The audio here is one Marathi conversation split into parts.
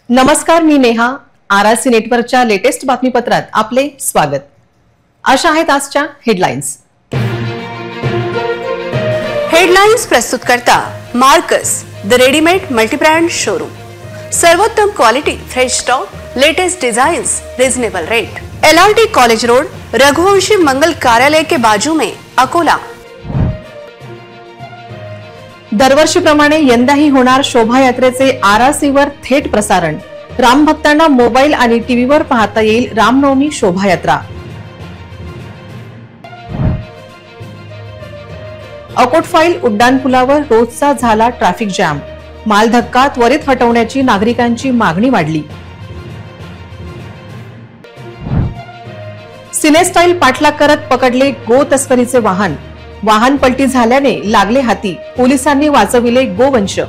नमस्कार, मी नेहा. आरआरसी नेटवर्कच्या लेटेस्ट बातमीपत्रात आपले स्वागत. अशा आहेत आजच्या हेडलाईन्स. हेडलाईन्स प्रस्तुत करता Markus the readymade multibrand showroom. सर्वोत्तम quality, fresh stock, latest designs, reasonable rate. LRT college road, Raghuvanshi Mangal Karyalay के बाजू में, अकोला. दरवर्षीप्रमाणे यंदाही होणार शोभायात्रेचे आरआरसीवर थेट प्रसारण. रामभक्तांना मोबाईल आणि टीव्हीवर पाहता येईल रामनवमी शोभायात्रा. अकोटफाईल उड्डाणपुलावर रोजचा झाला ट्रॅफिक जॅम. मालधक्का त्वरित हटवण्याची नागरिकांची मागणी वाढली. सिनेस्टाईल पाठलाग करत पकडले गो तस्करीचे वाहन. वाहन पलटी झाल्याने लागले हाती. पोलिसांनी वाचविले गोवंश.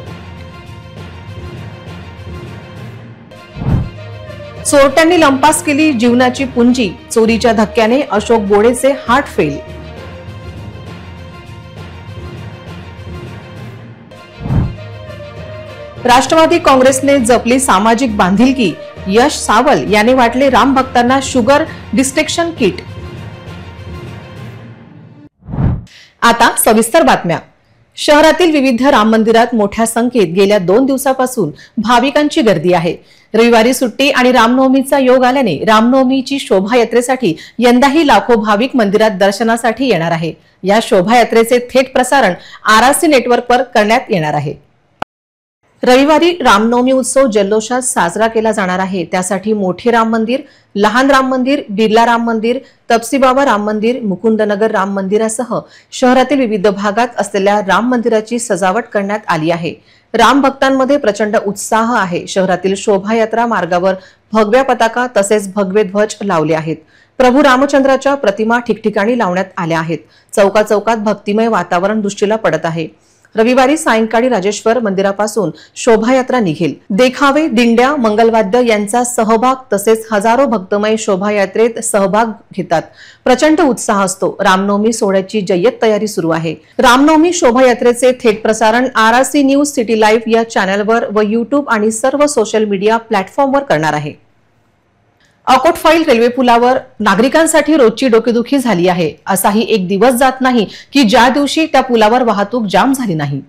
चोरट्यांनी लंपास केली जीवनाची पुंजी. चोरीच्या धक्क्याने अशोक बोडेचे हार्ट फेल. राष्ट्रवादी काँग्रेसने जपली सामाजिक बांधिलकी. यश सावल याने वाटले राम भक्तांना शुगर डिस्टेक्शन किट. आता सविस्तर बातम्या. शहरातील विविध राम मंदिरात मोठ्या संख्येत गेल्या 2 दिवसापासून भाविकांची गर्दी आहे. रविवारी सुट्टी आणि रामनवमीचा योग आल्याने रामनवमीची शोभायात्रेसाठी यंदाही लाखो भाविक मंदिरात दर्शनासाठी येणार आहे. या शोभायात्रेचे थेट प्रसारण आरआरसी नेटवर्कवर करण्यात येणार आहे. रविवारी रामनवमी उत्सव जल्लोषात साजरा केला जाणार आहे. त्यासाठी मोठे राम मंदिर, लहान राम मंदिर, बिर्ला राम मंदिर, तपसीबाबा राम मंदिर, मुकुंदनगर राम मंदिरासह शहरातील विविध भागात असलेल्या राम मंदिराची सजावट करण्यात आली आहे. राम भक्तांमध्ये प्रचंड उत्साह आहे. शहरातील शोभायात्रा मार्गावर भगव्या पताका तसेच भगवे ध्वज लावले आहेत. प्रभू रामचंद्राच्या प्रतिमा ठिकठिकाणी लावण्यात आल्या आहेत. चौकाचौकात भक्तिमय वातावरण दृष्टीला पडत आहे. रविवारी सायंकाळी राजेश्वर मंदिरापासून शोभायात्रा निघेल. देखावे, दिंड्या, मंगलवाद्य यांचा सहभाग तसेच हजारो भक्तमय शोभायात्रेत सहभाग घेतात. प्रचंड उत्साह असतो. रामनवमी सोहळ्याची जय्यत तयारी सुरू आहे. रामनवमी शोभायात्रेचे थेट प्रसारण आरआरसी न्यूज सिटी लाईव्ह या चॅनलवर व YouTube आणि सर्व सोशल मीडिया प्लॅटफॉर्मवर करणार आहे. अकोटफाईल रेल्वे पुलावर नागरिकांसाठी रोजची डोकेदुखी झाली आहे. असाही एक दिवस जात नाही की ज्या दिवशी त्या पुलावर वाहतूक जाम झाली नाही.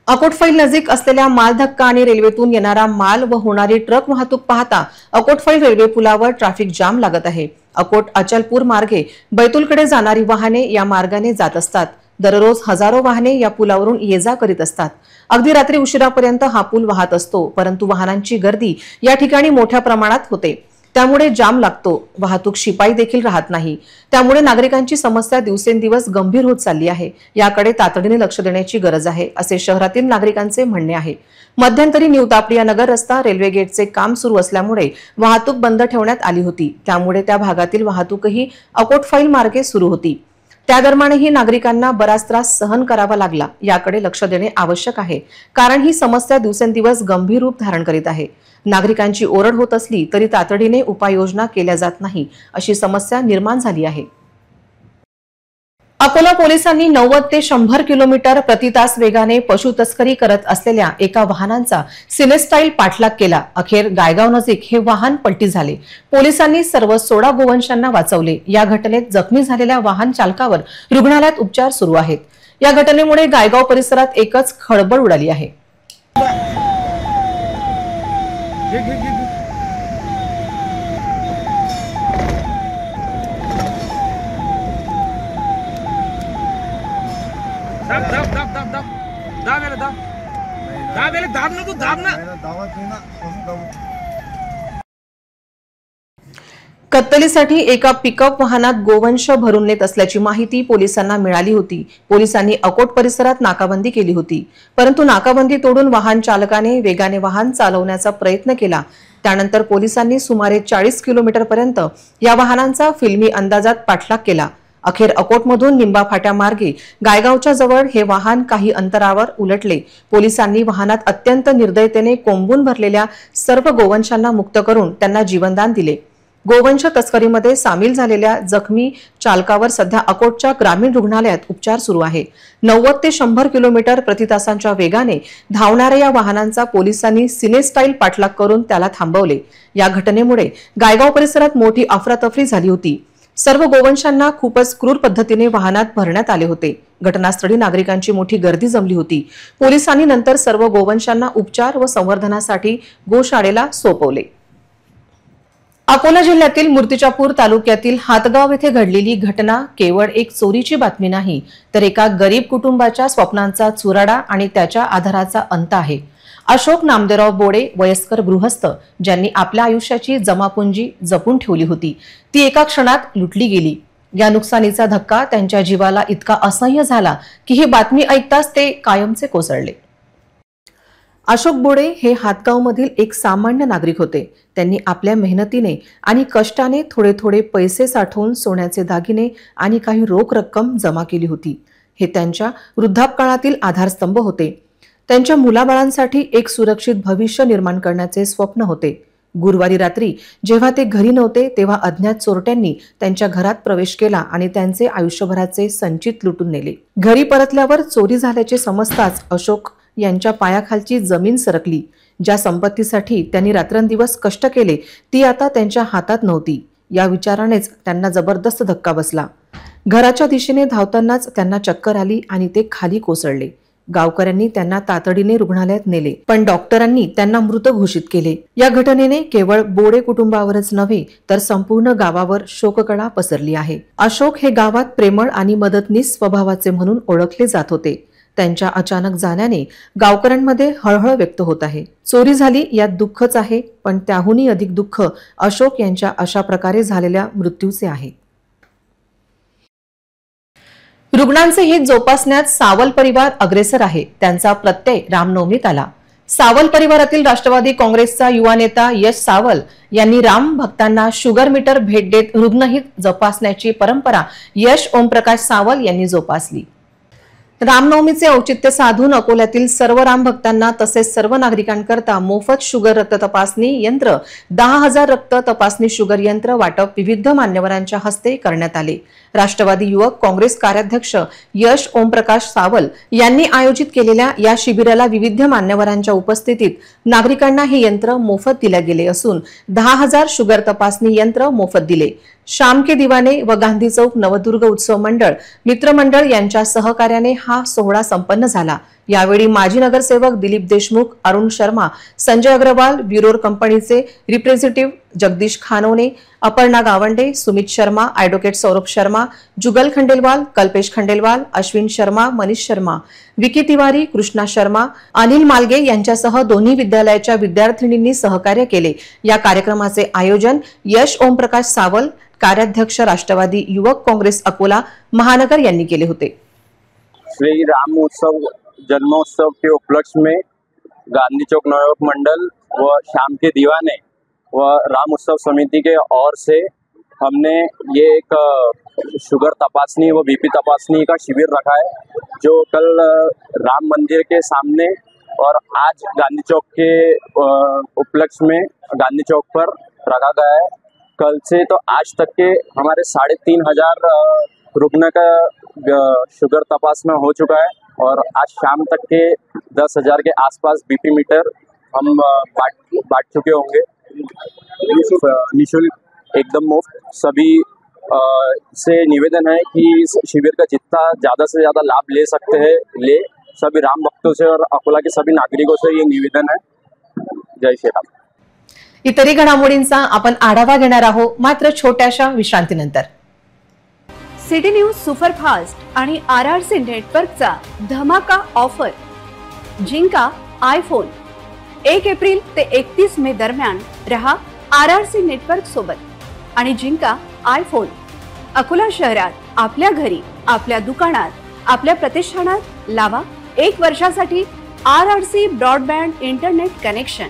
अकोटफाईल नजीक असलेल्या मालधक्का आणि रेल्वेतून येणारा माल व होणारी ट्रक वाहतूक पाहता अकोटफाईल रेल्वे पुलावर ट्रॅफिक जाम लागत आहे. अकोट अचलपूर मार्गे बैतूलकडे जाणारी वाहने या मार्गाने जात असतात. दररोज हजारो वाहने या पुलावरून ये जा करीत असतात. अगदी रात्री उशिरापर्यंत हा पूल वाहत असतो. परंतु वाहनांची गर्दी या ठिकाणी मोठ्या प्रमाणात होते. त्यामुळे जाम लागतो. वाहतूक शिपाई देखील राहत नाही. त्यामुळे नागरिकांची समस्या दिवसेंदिवस गंभीर होत चालली आहे. याकडे तातडीने लक्ष देण्याची गरज आहे असे शहरातील नागरिकांचे म्हणणे आहे. मध्यंतरी न्यू तापडिया नगर रस्ता रेल्वे गेटचे काम सुरू असल्यामुळे वाहतूक बंद ठेवण्यात आली होती. त्यामुळे त्या भागातील वाहतूकही अकोटफाईल मार्गे सुरू होती. त्या दरम्यानही नागरिकांना बराच त्रास सहन करावा लागला. याकडे लक्ष देणे आवश्यक आहे, कारण ही समस्या दिवसेंदिवस गंभीर रूप धारण करीत आहे. नागरिकांची ओरड होत असली तरी तातडीने उपाययोजना केल्या जात नाही अशी समस्या निर्माण झाली आहे. अकोला पोलिसांनी 90 ते 100 किलोमीटर प्रति तास वेगाने पशु तस्करी करत असलेल्या एका वाहनाचा सिनेस्टाईल पाठलाग केला. अखेर गायगाव नजीक हे वाहन पलटी झाले. पोलिसांनी सर्व 16 गोवंशांना वाचवले. या घटनेत जखमी झालेल्या वाहन चालकावर रुग्णालयात उपचार सुरू आहेत. या घटनेमुळे गायगाव परिसरात एकच खळबळ उडाली आहे. कत्तलीसाठी एका पिकअप वाहनात गोवंश भरून नेत असल्याची माहिती पोलिसांना मिळाली होती. पोलिसांनी अकोट परिसरात नाकाबंदी केली होती. परंतु नाकाबंदी तोडून वाहन चालकाने वेगाने वाहन चालवण्याचा प्रयत्न केला. त्यानंतर पोलिसांनी सुमारे 40 किलोमीटरपर्यंत या वाहनांचा फिल्मी अंदाजात पाठलाग केला. अखेर अकोटमधून निंबा फाट्या मार्गे गायगावच्या जवळ हे वाहन काही अंतरावर उलटले. पोलिसांनी वाहनात अत्यंत निर्दयतेने कोंबून भरलेल्या सर्व गोवंशांना मुक्त करून त्यांना जीवनदान दिले. गोवंश तस्करीमध्ये सामील झालेल्या जखमी चालकावर सध्या अकोटच्या ग्रामीण रुग्णालयात उपचार सुरू आहे. 90 ते 100 किलोमीटर प्रति तासांच्या वेगाने धावणाऱ्या या वाहनांचा पोलिसांनी सिनेस्टाईल पाठलाग करून त्याला थांबवले. या घटनेमुळे गायगाव परिसरात मोठी अफरातफरी झाली होती. सर्व गोवंशांना खूपच क्रूर पद्धतीने वाहनात भरण्यात आले होते. घटनास्थळी नागरिकांची मोठी गर्दी जमली होती. पोलिसांनी नंतर सर्व गोवंशांना उपचार व संवर्धनासाठी गोशाळेला सोपवले. अकोला जिल्ह्यातील मूर्तिजापूर तालुक्यातील हातगाव येथे घडलेली घटना केवळ एक चोरीची बातमी नाही, तर एका गरीब कुटुंबाच्या स्वप्नांचा चुराडा आणि त्याच्या आधाराचा अंत आहे. अशोक नामदेवराव बोडे वयस्कर गृहस्थ, ज्यांनी आपल्या आयुष्याची जमापुंजी जपून ठेवली होती, ती एका क्षणात लुटली गेली. या नुकसानीचा धक्का त्यांच्या जीवाला इतका असह्य झाला की ही बातमी ऐकताच ते कायमचे कोसळले. अशोक बोडे हे हातगावमधील एक सामान्य नागरिक होते. त्यांनी आपल्या मेहनतीने आणि कष्टाने थोडे थोडे पैसे साठवून सोन्याचे दागिने आणि काही रोख रक्कम जमा केली होती. हे त्यांच्या वृद्धापकाळातील आधारस्तंभ होते. त्यांच्या मुलाबाळांसाठी एक सुरक्षित भविष्य निर्माण करण्याचे स्वप्न होते. गुरुवारी रात्री जेव्हा ते घरी नव्हते तेव्हा अज्ञात चोरट्यांनी त्यांच्या घरात प्रवेश केला आणि त्यांचे आयुष्यभराचे संचित लुटून नेले. घरी परतल्यावर चोरी झाल्याचे समजताच अशोक यांच्या पायाखालची जमीन सरकली. ज्या संपत्तीसाठी त्यांनी रात्रंदिवस कष्ट केले ती आता त्यांच्या हातात नव्हती. या विचारानेच त्यांना जबरदस्त धक्का बसला. घराच्या दिशेने धावतानाच त्यांना चक्कर आली आणि ते खाली कोसळले. गावकऱ्यांनी त्यांना तातडीने रुग्णालयात नेले, पण डॉक्टरांनी त्यांना मृत घोषित केले. या घटनेने केवळ बोडे कुटुंबावरच नव्हे तर संपूर्ण गावावर शोककळा पसरली आहे. अशोक हे गावात प्रेमळ आणि मदतनीस स्वभावाचे म्हणून ओळखले जात होते. त्यांच्या अचानक जाण्याने गावकऱ्यांमध्ये हळहळ व्यक्त होत आहे. चोरी झाली यात दुःखच आहे, पण त्याहूनही अधिक दुःख अशोक यांच्या अशा प्रकारे झालेल्या मृत्यूचे आहे. रुग्णांचे हित जोपासण्यात सावल परिवार अग्रेसर आहे. त्यांचा प्रत्यय रामनवमीत आला. सावल परिवारातील राष्ट्रवादी काँग्रेसचा युवा नेता यश सावल यांनी राम भक्तांना शुगर मीटर भेट देत रुग्णहित जोपासण्याची परंपरा यश ओमप्रकाश सावल यांनी जोपासली. रामनवमीचे औचित्य साधून अकोल्यातील सर्व राम भक्तांना तसेच सर्व नागरिकांकरता मोफत शुगर रक्त तपासणी यंत्र, 10,000 रक्त तपासणी शुगर यंत्र वाटप विविध मान्यवरांच्या हस्ते करण्यात आले. राष्ट्रवादी युवक काँग्रेस कार्याध्यक्ष यश ओमप्रकाश सावल यांनी आयोजित केलेल्या या शिबिराला विविध मान्यवरांच्या उपस्थितीत नागरिकांना हे यंत्र मोफत दिले गेले असून 10,000 शुगर तपासणी यंत्र मोफत दिले. श्याम के दिवाने व गांधी चौक नवदुर्ग उत्सव मंडळ मित्रमंडळ यांच्या सहकार्याने हा सोहळा संपन्न झाला. यावेळी माजी नगरसेवक दिलीप देशमुख, अरुण शर्मा, संजय अग्रवाल, ब्युरोर कंपनीचे रिप्रेझेंटेटिव्ह जगदीश खानोने, अपर्णा गावंडे, सुमित शर्मा, ॲडव्होकेट सौरभ शर्मा, जुगल खंडेलवाल, कल्पेश खंडेलवाल, अश्विन शर्मा, मनीष शर्मा, विकी तिवारी, कृष्णा शर्मा, अनिल मालगे यांच्यासह दोन्ही विद्यालयाच्या विद्यार्थिनींनी सहकार्य केले. या कार्यक्रमाचे आयोजन यश ओमप्रकाश सावल, कार्याध्यक्ष राष्ट्रवादी युवक काँग्रेस अकोला महानगर यांनी केले होते. श्री राम उत्सव जन्मोत्सव के उपलक्ष्य में गांधी चौक नवयुवक मंडल व श्याम के दीवाने व राम उत्सव समिति के ओर से हमने ये एक शुगर तपासनी व बीपी तपासनी का शिविर रखा है, जो कल राम मंदिर के सामने और आज गांधी चौक के उपलक्ष्य में गांधी चौक पर रखा गया है. कल से तो आज तक के हमारे 3,500 रुग्ण का शुगर तपासना हो चुका है और आज शाम तक के 10,000 के आसपास बीपी मीटर हम बांट चुके होंगे. निःशुल्क एकदम मुफ्त. सभी से निवेदन है कि इस शिविर का जितना ज़्यादा से ज़्यादा लाभ ले सकते हैं ले. सभी राम भक्तों से और अकोला के सभी नागरिकों से ये निवेदन है. जय श्री राम. इतरही घडामोडींचा आपण आढावा घेणार आहोत मात्र छोट्याशा विश्रांतीनंतर. सिटी न्यूज सुपरफास्ट आणि RRC नेटवर्कचा धमाका ऑफर. जिंका आयफोन. 1 एप्रिल ते 31 मे दरम्यान रहा RRC नेटवर्क सोबत आणि जिंका आयफोन. अकोला शहरात आपल्या घरी, आपल्या दुकानात, आपल्या प्रतिष्ठानात लावा 1 वर्षासाठी RRC broadband internet connection.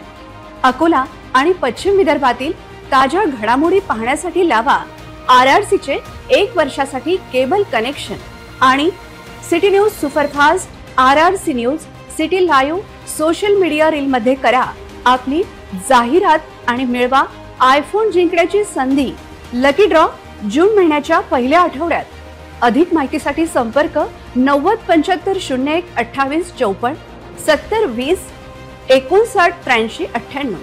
Akola आणि पश्चिम विदर्भातील ताज्या घडामोडी पाहण्यासाठी लावा RRC चे 1 वर्षासाठी केबल कनेक्शन. आणि city news superfast, RRC news, city live social media reel मध्ये करा आपली जाहिरात आणि मिळवा आयफोन जिंकण्याची संधी. लकी ड्रॉ जून महिन्याच्या पहिल्या आठवड्यात. अधिक माहितीसाठी संपर्क 907501 28 54 70 20 59 83 98.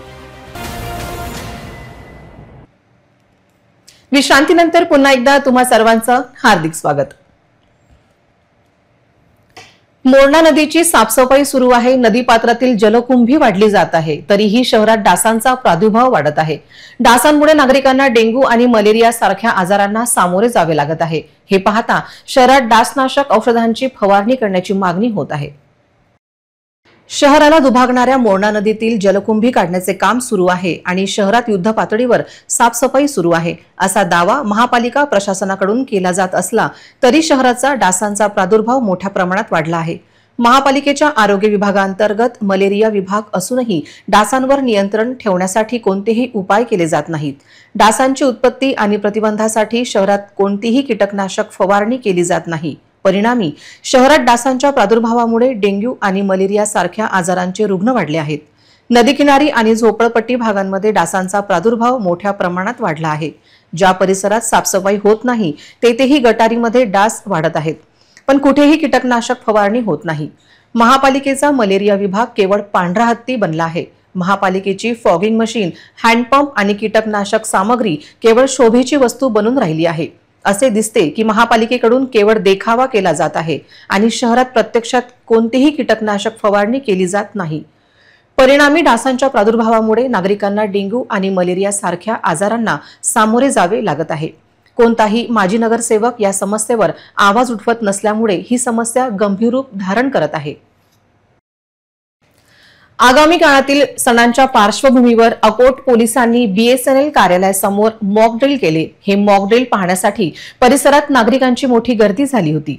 विश्रांतीनंतर पुन्हा एकदा तुम्हा सर्वांचं हार्दिक स्वागत. मोरणा नदीची साफसफाई सुरू आहे. नदीपात्रातील जलकुंभी वाढली जात आहे. तरीही शहरात डासांचा प्रादुर्भाव वाढत आहे. डासांमुळे नागरिकांना डेंग्यू आणि मलेरिया सारख्या आजारांना सामोरे जावे लागत आहे. हे पाहता शहरात डासनाशक औषधांची फवारणी करण्याची मागणी होत आहे. शहराला दुभागणाऱ्या मोरणा नदीतील जलकुंभी काढण्याचे काम सुरू आहे आणि शहरात युद्ध पातळीवर साफसफाई सुरू आहे असा दावा महापालिका प्रशासनाकडून केला जात असला तरी शहराचा डासांचा प्रादुर्भाव मोठ्या प्रमाणात वाढला आहे. महापालिकेच्या आरोग्य विभागांतर्गत मलेरिया विभाग असूनही डासांवर नियंत्रण ठेवण्यासाठी कोणतेही उपाय केले जात नाहीत. डासांची उत्पत्ती आणि प्रतिबंधासाठी शहरात कोणतीही कीटकनाशक फवारणी केली जात नाही. परिणामी शहरात डासांच्या प्रादुर्भावामुळे डेंग्यू आणि मलेरिया सारख्या आजारांचे रुग्ण वाढले आहेत. नदीकिनारी आणि झोपडपट्टी भागांमध्ये डासांचा प्रादुर्भाव मोठ्या प्रमाणात वाढला आहे. ज्या परिसरात साफसफाई होत नाही तेथेही गटारीमध्ये डास वाढत आहेत, पण कुठेही कीटकनाशक फवारणी होत नाही. महापालिकेचा मलेरिया विभाग केवळ पांढरा हत्ती बनला आहे. महापालिकेची फॉगिंग मशीन, हँडपंप आणि कीटकनाशक सामग्री केवळ शोभेची वस्तू बनून राहिली आहे. असे दिसते की महापालिकेकडून केवळ देखावा केला जात आहे आणि शहरात प्रत्यक्षात कोणतीही कीटकनाशक फवारणी केली जात नाही. परिणामी डासांच्या प्रादुर्भावामुळे नागरिकांना डेंग्यू आणि मलेरिया सारख्या आजारांना सामोरे जावे लागत आहे. कोणताही माजी नगरसेवक या समस्येवर आवाज उठवत नसल्यामुळे ही समस्या गंभीर रूप धारण करत आहे. आगामी काळातील सणांच्या पार्श्वभूमीवर अकोट पोलिसांनी बीएसएनएल कार्यालयासमोर मॉक ड्रिल केले. हे मॉक ड्रिल पाहण्यासाठी परिसरात नागरिकांची मोठी गर्दी झाली होती.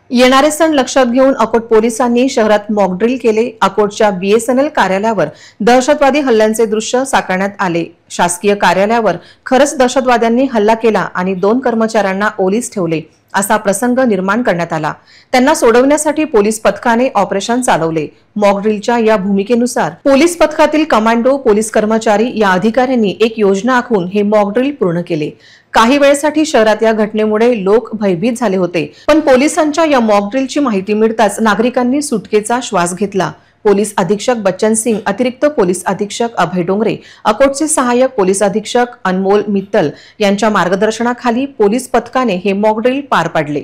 येणारे सण लक्षात घेऊन अकोट पोलिसांनी शहरात मॉक ड्रिल केले. अकोटच्या बीएसएनएल कार्यालयावर दहशतवादी हल्ल्यांचे दृश्य साकारण्यात आले. शासकीय कार्यालयावर खरंच दहशतवाद्यांनी हल्ला केला आणि 2 कर्मचाऱ्यांना ओलीस ठेवले असा प्रसंग निर्माण करण्यात आला. त्यांना सोडवण्यासाठी पोलीस पथकाने ऑपरेशन चालवले. मॉक ड्रिलच्या या भूमिकेनुसार पोलीस पथकातील कमांडो, पोलीस कर्मचारी या अधिकाऱ्यांनी एक योजना आखून हे मॉक ड्रिल पूर्ण केले. काही वेळेसाठी शहरात या घटनेमुळे लोक भयभीत झाले होते, पण पोलिसांच्या या मॉक ड्रिलची माहिती मिळताच नागरिकांनी सुटकेचा श्वास घेतला. पोलीस अधीक्षक बच्चन सिंग, अतिरिक्त पोलीस अधीक्षक अभय डोंगरे, अकोटचे सहाय्यक पोलीस अधीक्षक अनमोल मित्तल यांच्या मार्गदर्शनाखाली पोलीस पथकाने हे मॉक ड्रिल पार पाडले.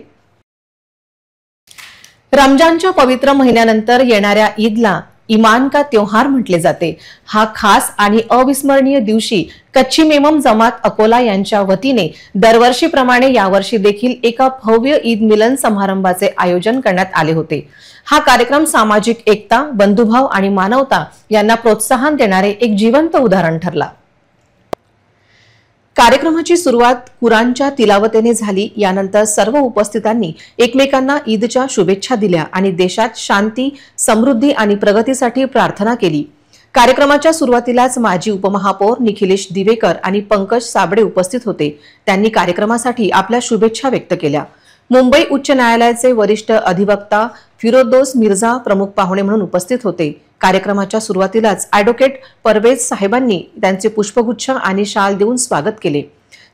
रमजानच्या पवित्र महिन्यानंतर येणाऱ्या ईदला ईमान का त्योहार म्हटले जाते. हा खास आणि अविस्मरणीय दिवशी कच्ची मेमम जमात अकोला यांच्या वतीने दरवर्षीप्रमाणे यावर्षी देखील एका भव्य ईद मिलन समारंभाचे आयोजन करण्यात आले होते. हा कार्यक्रम सामाजिक एकता, बंधुभाव आणि मानवता यांना प्रोत्साहन देणारे एक जिवंत उदाहरण ठरला. कार्यक्रमाची सुरुवात कुराणच्या तिलावतीने झाली. यानंतर सर्व उपस्थितांनी एकमेकांना ईदच्या शुभेच्छा दिल्या आणि देशात शांती, समृद्धी आणि प्रगतीसाठी प्रार्थना केली. कार्यक्रमाच्या सुरुवातीलाच माजी उपमहापौर निखिलेश दिवेकर आणि पंकज साबळे उपस्थित होते. त्यांनी कार्यक्रमासाठी आपल्या शुभेच्छा व्यक्त केल्या. मुंबई उच्च न्यायालयाचे वरिष्ठ अधिवक्ता फिरोदोस मिर्झा प्रमुख पाहुणे म्हणून उपस्थित होते. कार्यक्रमाच्या सुरुवातीलाच ॲडव्होकेट परवेज साहेबांनी त्यांचे पुष्पगुच्छ आणि शाल देऊन स्वागत केले.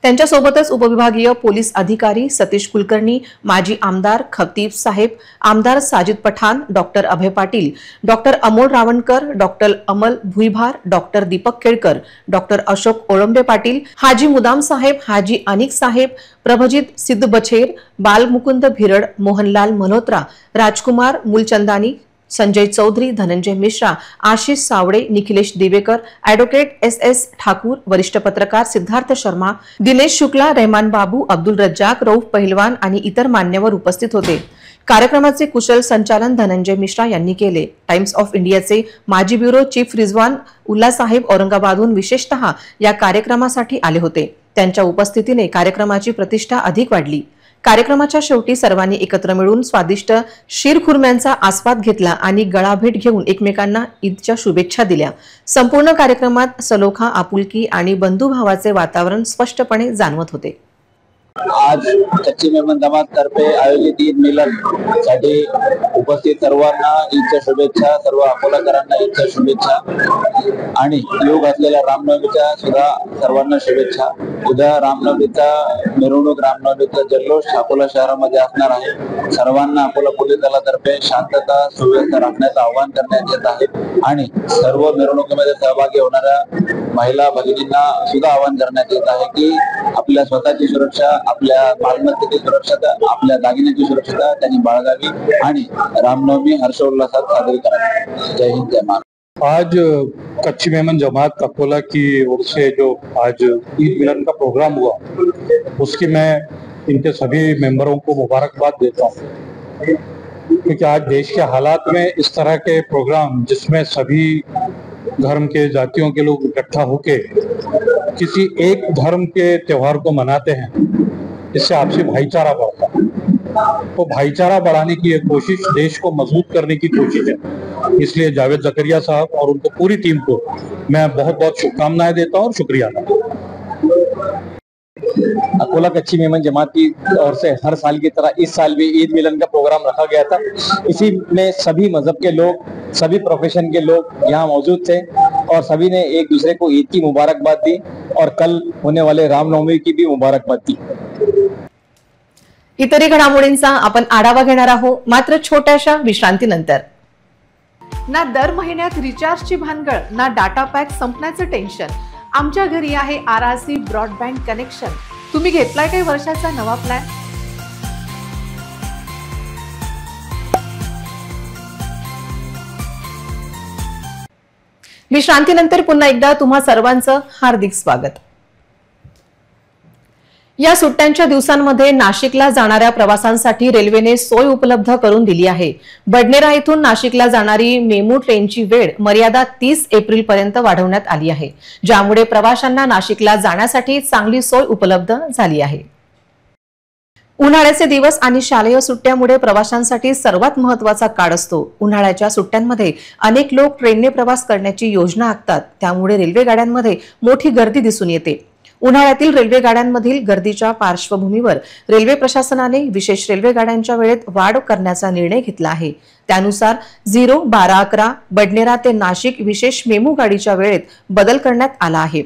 त्यांच्यासोबतच उपविभागीय पोलीस अधिकारी सतीश कुलकर्णी, माजी आमदार खतीब साहेब, आमदार साजिद पठाण, डॉक्टर अभय पाटील, डॉक्टर अमोल रावणकर, डॉक्टर अमल भुईभार, डॉक्टर दीपक केळकर, डॉक्टर अशोक ओळंबे पाटील, हाजी मुदाम साहेब, हाजी अनिक साहेब, प्रभजित सिद्ध बछेर, बालमुकुंद भिरड, मोहनलाल मल्होत्रा, राजकुमार मुलचंदानी, संजय चौधरी, धनंजय मिश्रा, आशिष सावड़े, निखिलेश दिवेकर, एडवोकेट एस ठाकूर, वरिष्ठ पत्रकार सिद्धार्थ शर्मा, दिनेश शुक्ला, रहमान बाबू, अब्दुल रज्जाक, रऊफ पहिलवान आणि इतर मान्यवर उपस्थित होते. कार्यक्रमाचे कुशल संचालन धनंजय मिश्रा यांनी केले. टाइम्स ऑफ इंडियाचे माजी ब्युरो चीफ रिजवान उल्ला साहेब औरंगाबादहून विशेषतः या कार्यक्रमासाठी आले होते. त्यांच्या उपस्थितीने कार्यक्रमाची प्रतिष्ठा अधिक वाढली. कार्यक्रमाच्या शेवटी सर्वांनी एकत्र मिळून स्वादिष्ट शीरखुर्म्यांचा आस्वाद घेतला आणि गळाभेट घेऊन एकमेकांना ईदच्या शुभेच्छा दिल्या. संपूर्ण कार्यक्रमात सलोखा, आपुलकी आणि बंधुभावाचे वातावरण स्पष्टपणे जाणवत होते. आज कच्ची मेमन जमात तर्फे आयोजित ईद मिलन साठी उपस्थित सर्वांना ईदच्या शुभेच्छा, सर्व अकोलाकरांना ईदच्या शुभेच्छा आणि योग घातलेल्या रामनवमीच्या सुद्धा सर्वांना शुभेच्छा। उद्या रामनवमीचा मिरवणूक, रामनवमीचा जल्लोष अकोला शहरामध्ये असणार आहे। सर्वांना अकोला पोलीस दलातर्फे शांतता सुव्यवस्था राखण्याचं आवाहन करण्यात येत आहे आणि सर्व मिरवणुकीमध्ये सहभागी होणाऱ्या महिला भगिनींना सुद्धा आवाहन करण्यात येत आहे की आपल्या स्वतःची सुरक्षा, आपल्या मालमत्तेची सुरक्षता, आपल्या दागिन्याची सुरक्षता त्यांनी बाळगावी आणि रामनवमी हर्षोल्लासात साजरी करावी। जय हिंद, जय महाराष्ट्र। आज कच्ची मेमन जमात अकोला की ओर से जो आज ईद मिलन का प्रोग्राम हुआ, उसकी मैं इनके सभी मेंबरों को मुबारकबाद देता हूँ, क्योंकि आज देश के हालात में इस तरह के प्रोग्राम जिसमें सभी धर्म के, जातियों के लोग इकट्ठा होके किसी एक धर्म के त्योहार को मनाते हैं, इससे आपसी भाईचारा बढ़ता है। तो भाईचारा बढ़ाने की एक कोशिश, देश को मजबूत करने की कोशिश है। इसलिए जावेद जकरिया साहब और उनको पूरी टीम को मैं बहुत बहुत शुभकामनाएं देता हूँ और शुक्रिया अदा करता हूँ। अकोला कच्ची मेमन जमात की ओर से हर साल की तरह इस साल भी ईद मिलन का प्रोग्राम रखा गया था। इसी में सभी मजहब के लोग, सभी प्रोफेशन के लोग यहाँ मौजूद थे और सभी ने एक दूसरे को ईद की मुबारकबाद दी और कल होने वाले रामनवमी की भी मुबारकबाद दी। इतरही घडामोडींचा आपण आढावा घेणार आहोत, मात्र छोट्याशा विश्रांतीनंतर। ना दर महिन्यात रिचार्जची भानगड, ना डाटा पॅक संपण्याचं टेन्शन। आमच्या घरी आहे आरआरसी ब्रॉडबँड कनेक्शन। तुम्ही घेतलाय काही वर्षाचा नवा प्लॅन? विश्रांतीनंतर पुन्हा एकदा तुम्हा सर्वांचं हार्दिक स्वागत। या सुट्ट्यांच्या दिवसांमध्ये नाशिकला जाणाऱ्या प्रवाशांसाठी रेल्वेने सोय उपलब्ध करून दिली आहे। बडनेरा येथून नाशिकला जाणारी मेमू ट्रेनची वेळ मर्यादा 30 एप्रिल पर्यंत वाढवण्यात आली आहे, ज्यामुळे प्रवाशांना नाशिकला जाण्यासाठी चांगली सोय उपलब्ध झाली आहे। उन्हाळ्याचे दिवस आणि शालेय सुट्ट्यामुळे प्रवाशांसाठी सर्वात महत्त्वाचा काळ असतो। उन्हाळ्याच्या सुट्ट्यांमध्ये अनेक लोक ट्रेनने प्रवास करण्याची योजना आखतात, त्यामुळे रेल्वे गाड्यांमध्ये मोठी गर्दी दिसून येते। उन्हाळ्यातील रेल्वे गाड्यांमधील गर्दीच्या पार्श्वभूमीवर रेल्वे प्रशासनाने विशेष रेल्वे गाड्यांच्या वेळेत वाढ करण्याचा निर्णय घेतला आहे। त्यानुसार 0-12-11 बडनेरा ते नाशिक विशेष मेमू गाडीच्या वेळेत बदल करण्यात आला आहे।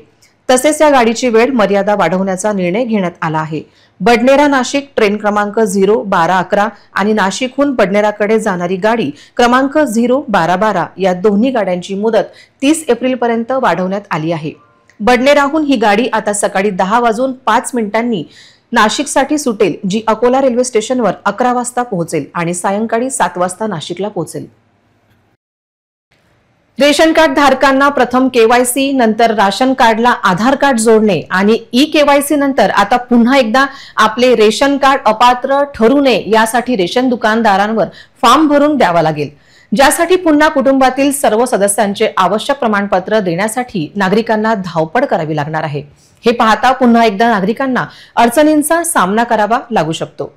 तसेच या गाडीची वेळ मर्यादा वाढवण्याचा निर्णय घेण्यात आला आहे। बडनेरा नाशिक ट्रेन क्रमांक 0-12-11 आणि नाशिकहून बडनेराकडे जाणारी गाडी क्रमांक 0-12-12 या दोन्ही गाड्यांची मुदत 30 एप्रिल पर्यंत वाढवण्यात आली आहे। बडनेराहून ही गाडी आता सकाळी 10:05 नाशिकसाठी सुटेल, जी अकोला रेल्वे स्टेशनवर 11 वाजता पोहोचेल आणि सायंकाळी 7 वाजता नाशिकला पोहोचेल। रेशन कार्ड धारकांना प्रथम केवायसी, नंतर राशन कार्डला आधार कार्ड जोडणे आणि ई-केवायसी नंतर आता पुन्हा एकदा आपले रेशन कार्ड अपात्र ठरू नये यासाठी रेशन दुकानदारांवर फॉर्म भरून द्यावा लागेल, ज्यासाठी पुन्हा कुटुंबातील सर्व सदस्यांचे आवश्यक प्रमाणपत्र देण्यासाठी नागरिकांना धावपळ करावी लागणार आहे। हे पाहता पुन्हा एकदा नागरिकांना अडचणींचा सामना करावा लागू शकतो।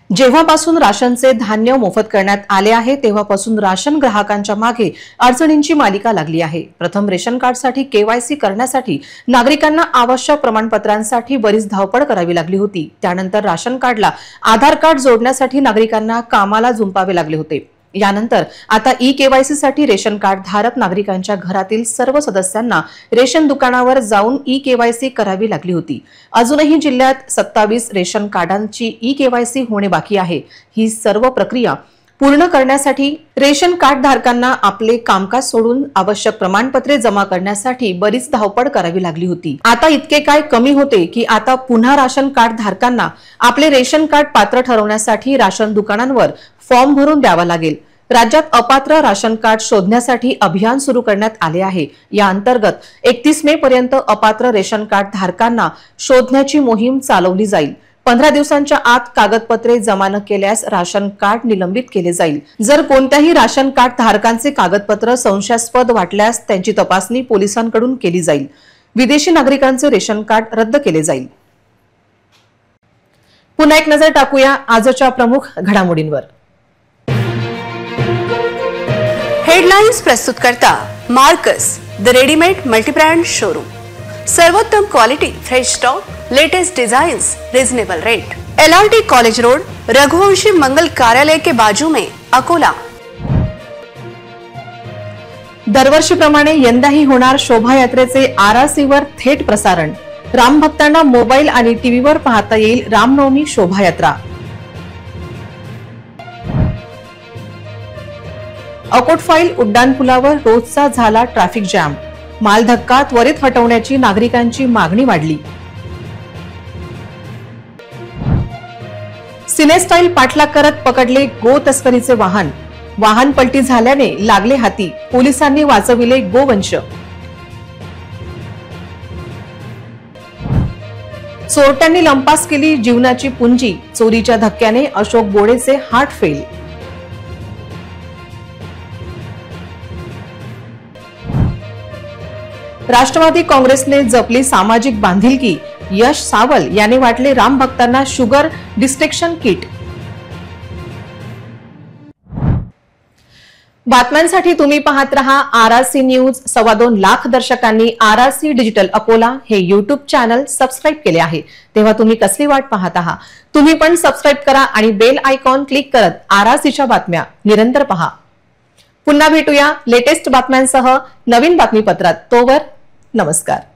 जेव्हापासून राशनचे धान्य मोफत करण्यात आले आहे तेव्हापासून राशन ग्राहकांच्या मागे अडचणींची मालिका लागली आहे। प्रथम रेशन कार्डसाठी केवायसी करण्यासाठी नागरिकांना आवश्यक प्रमाणपत्रांसाठी बरीच धावपळ करावी लागली होती। त्यानंतर राशन कार्डला आधार कार्ड जोडण्यासाठी नागरिकांना कामाला जुंपावे लागले होते। यानंतर आता ई-केवायसी साठी रेशन कार्ड धारक नागरिकांच्या घरातील सर्व सदस्यांना रेशन दुकानावर जाऊन ई-केवायसी करावी लागली होती। अजूनही जिल्ह्यात 27 रेशन कार्डांची ई-केवायसी होणे बाकी आहे। ही सर्व प्रक्रिया पूर्ण करण्यासाठी रेशन कार्ड धारकांना आपले कामकाज सोडून आवश्यक प्रमाणपत्रे जमा करण्यासाठी बरीच धावपळ करावी लागली होती। आता इतके काय कमी होते की आता पुन्हा राशन कार्ड धारकांना आपले रेशन कार्ड पात्र ठरवण्यासाठी राशन दुकानांवर फॉर्म भरून द्यावा लागेल। राज्यात अपात्र राशन कार्ड शोधण्यासाठी अभियान सुरू करण्यात आले आहे। या अंतर्गत 31 मे पर्यंत अपात्र रेशन कार्ड धारकांना शोधण्याची मोहीम चालवली जाईल। 15 दिवसांच्या आत कागदपत्रे जमा न केल्यास राशन कार्ड निलंबित केले जाईल। जर कोणत्याही राशन कार्ड धारकांचे कागदपत्र संशयास्पद वाटल्यास त्यांची तपासणी पोलिसांकडून केली जाईल। विदेशी नागरिकांचे रेशन कार्ड रद्द केले जाईल। पुन्हा एक नजर टाकूया आजच्या प्रमुख घडामोडींवर। हेडलाइन्स प्रस्तुत करता Markus the readymade multibrand showroom. सर्वोत्तम quality, fresh stock, latest designs, reasonable rate. LRT college road, Raghuvanshi Mangal Karyalay के बाजू में, अकोला। दरवर्षीप्रमाणे यंदाही होणार शोभायात्रेचे आरआरसीवर थेट प्रसारण। राम भक्तांना मोबाईल आणि टीव्हीवर पाहता येईल रामनवमी शोभायात्रा। अकोटफाईल उड्डाणपुलावर रोजचा झाला ट्रॅफिक जॅम। मालधक्का त्वरित हटवण्याची नागरिकांची मागणी वाढली। सिनेस्टाईल पाठलाग करत पकडले गो तस्करीचे वाहन। वाहन पलटी झाल्याने लागले हाती, पोलिसांनी वाचविले गोवंश। चोरट्यांनी लंपास केली जीवनाची पुंजी, चोरीच्या धक्क्याने अशोक बोडेचे हार्ट फेल। राष्ट्रवादी काँग्रेसने जपली सामाजिक बांधिलकी, यश सावल याने वाटले राम भक्तांना शुगर डिस्टेक्शन किट। बातम्यांसाठी तुम्ही पाहत रहा आरआरसी न्यूज। 2.25 लाख दर्शकांनी आरआरसी डिजिटल अकोला हे युट्यूब चॅनल सबस्क्राईब केले आहे, तेव्हा तुम्ही कसली वाट पाहत आहात? तुम्ही पण सबस्क्राईब करा आणि बेल आयकॉन क्लिक करत आरआरसीच्या बातम्या निरंतर पहा। पुन्हा भेटूया लेटेस्ट बातम्यांसह नवीन बातमीपत्रात। तोवर नमस्कार।